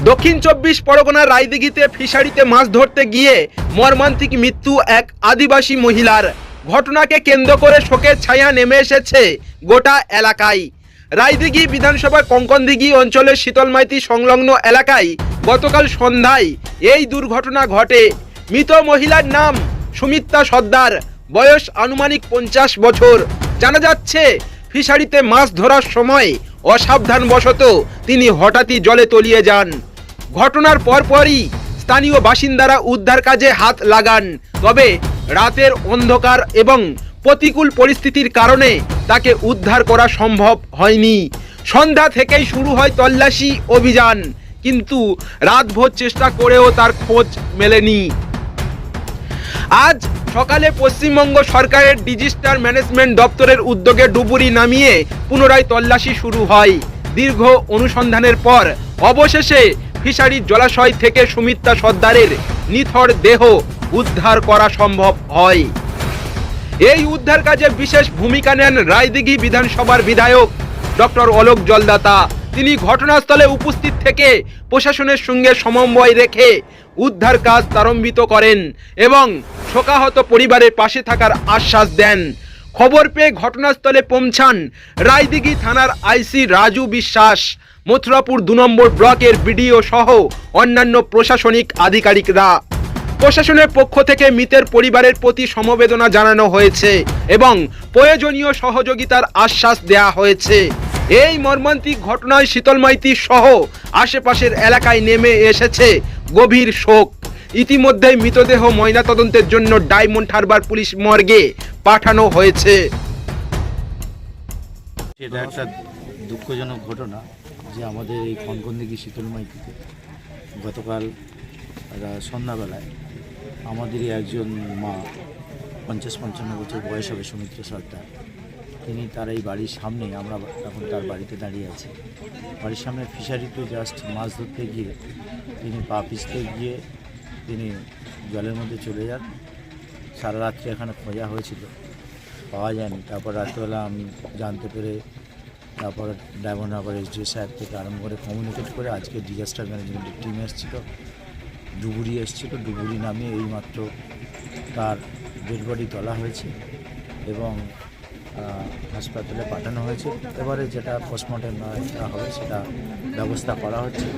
দক্ষিণ 24 পরগনার রায়দিঘিতে ফিশারিতে মাছ ধরতে গিয়ে মর্মান্তিক মৃত্যু এক আদিবাসী মহিলার। ঘটনাকে কেন্দ্র করে শোকের ছায়া নেমে এসেছে গোটা এলাকায়। রায়দিঘি বিধানসভার কঙ্কনদিঘি অঞ্চলের শীতলমাইতি সংলগ্ন এলাকায় গতকাল সন্ধ্যায় এই দুর্ঘটনা ঘটে। মৃত মহিলার নাম সুমিত্রা সর্দার, বয়স আনুমানিক 50 বছর। জানা যাচ্ছে ফিশারিতে মাছ ধরার সময় অসাবধানবশত তিনি হঠাৎই জলে তলিয়ে যান। ঘটনার পরপরই স্থানীয় বাসিন্দারা উদ্ধার কাজে হাত লাগান, তবে রাতের অন্ধকার এবং প্রতিকূল পরিস্থিতির কারণে তাকে উদ্ধার করা সম্ভব হয়নি। সন্ধ্যা থেকেই শুরু হয় তল্লাশি অভিযান, কিন্তু রাতভর চেষ্টা করেও তার খোঁজ মেলেনি। আজ সকালে পশ্চিমবঙ্গ সরকারের ডিজাস্টার ম্যানেজমেন্ট দপ্তরের উদ্যোগে ডুবুরি নামিয়ে পুনরায় তল্লাশি শুরু হয়। দীর্ঘ অনুসন্ধানের পর অবশেষে ফিশারির জলাশয় থেকে সুমিত্রা সর্দারের নিথর দেহ উদ্ধার করা সম্ভব হয়। এই উদ্ধার কাজে বিশেষ ভূমিকা নেন রায়দিঘি বিধানসভার বিধায়ক ডক্টর অলোক জলদাতা। তিনি ঘটনাস্থলে উপস্থিত থেকে প্রশাসনের সঙ্গে সমন্বয় রেখে উদ্ধার কাজ ত্বরান্বিত করেন এবং শোকাহত পরিবারের পাশে থাকার আশ্বাস দেন। খবর পেয়ে ঘটনাস্থলে পৌঁছান রায়দিঘি থানার আইসি রাজু বিশ্বাস, মথুরাপুর 2 নম্বর ব্লকের বিডিও সহ অন্যান্য প্রশাসনিক আধিকারিকরা। প্রশাসনের পক্ষ থেকে মৃতের পরিবারের প্রতি সমবেদনা জানানো হয়েছে এবং প্রয়োজনীয় সহযোগিতার আশ্বাস দেওয়া হয়েছে। এই মর্মান্তিক ঘটনায় শীতলমাইতি সহ আশেপাশের এলাকায় নেমে এসেছে গভীর শোক। ইতিমধ্যেই মৃতদেহ ময়নাতদন্তের জন্য ডায়মন্ড হারবার পুলিশ মর্গে পাঠানো হয়েছে। এটা একটা দুঃখজনক ঘটনা যে আমাদের এই কঙ্কনদিঘি শীতলমাইতিতে গতকাল সন্ধ্যাবেলায় আমাদেরই একজন মা, 50-55 বছর বয়স হবে, সুমিত্রা সর্দার, তিনি তার এই বাড়ির সামনে, আমরা এখন তার বাড়িতে দাঁড়িয়ে আছি, বাড়ির সামনে ফিশারিতে জাস্ট মাছ ধরতে গিয়ে তিনি পা পিছতে গিয়ে তিনি জলের মধ্যে চলে যান। সারা রাত্রে এখানে খোঁজা হয়েছিল, পাওয়া যায়নি। তারপর রাত্রেবেলা আমি জানতে পেরে তারপর ডায়মন্ড হারবার এসডিও সাহেব থেকে আরম্ভ করে কমিউনিকেট করে আজকে ডিজাস্টার ম্যানেজমেন্টের টিম এসেছিলো, ডুবুরি এসেছিলো। ডুবুরি নামিয়ে এইমাত্র তার ডেড বডি তোলা হয়েছে এবং হাসপাতালে পাঠানো হয়েছে। এবারে যেটা পোস্টমর্টেম হবে সেটা ব্যবস্থা করা হচ্ছে।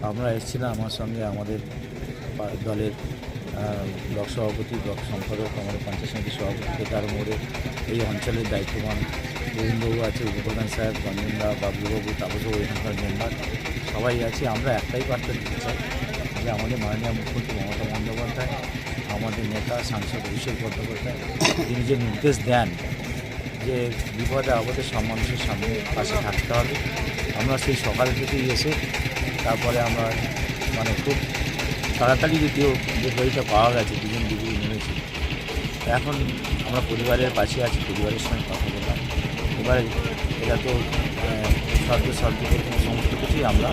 আমরা এসেছিলাম, আমার সঙ্গে আমাদের দলের ব্লক সভাপতি, ব্লক সম্পাদক, আমাদের পঞ্চায়েত সমিতির সভাপতি থেকে আরম্ভ করে এই অঞ্চলের দায়িত্ববান গোবিন্দবাবু আছে, উপপ্রধান সাহেব, রঞ্জনদা, বাবলুবাবু, তাপসবাবু, এখানকার মেম্বার সবাই আছে। আমরা একটাই বার্তা দিতে চাই যে আমাদের মাননীয় মুখ্যমন্ত্রী মমতা বন্দ্যোপাধ্যায়, আমাদের নেতা সাংসদ অভিষেক বন্দ্যোপাধ্যায়, তিনি যে নির্দেশ দেন যে বিপদে আপদে সব মানুষের সামনে পাশে থাকতে হবে, আমরা সেই সকাল থেকেই এসে তারপরে আমরা খুব তাড়াতাড়ি যদিও যে বইটা পাওয়া গেছে, দুজন ডুবুরি নেমেছিল। এখন আমরা পরিবারের পাশে আছি, পরিবারের সঙ্গে কথা বললাম। এবারে এটা তো সর্ব সমস্ত কিছুই আমরা